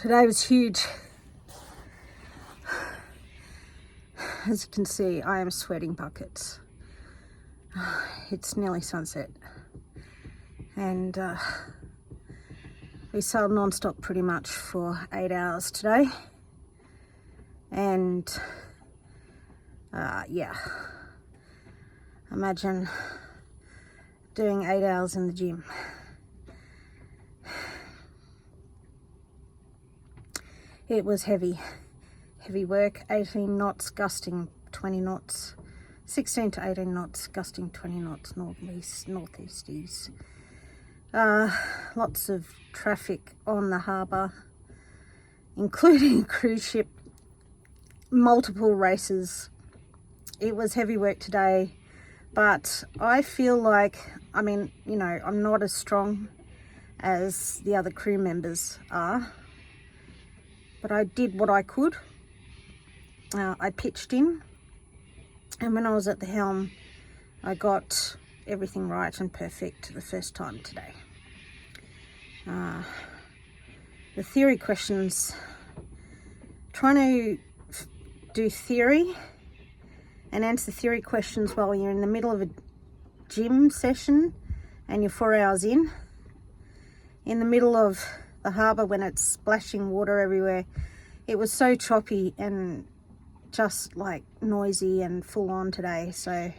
Today was huge. As you can see, I am sweating buckets. It's nearly sunset, and we sailed non-stop pretty much for 8 hours today, and yeah, imagine doing 8 hours in the gym. It was heavy work. 18 knots gusting 20 knots, 16 to 18 knots gusting 20 knots, northeasties. Lots of traffic on the harbour, including a cruise ship, multiple races. It was heavy work today, but I feel like, I mean, you know, I'm not as strong as the other crew members are, but I did what I could. I pitched in, and when I was at the helm, I got everything right and perfect the first time today. The theory questions, trying to do theory and answer theory questions while you're in the middle of a gym session and you're 4 hours in the middle of the harbour when it's splashing water everywhere. It was so choppy and just like noisy and full on today. So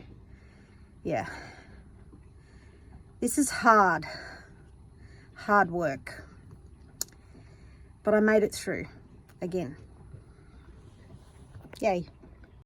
yeah, this is hard work, but I made it through again. Yay.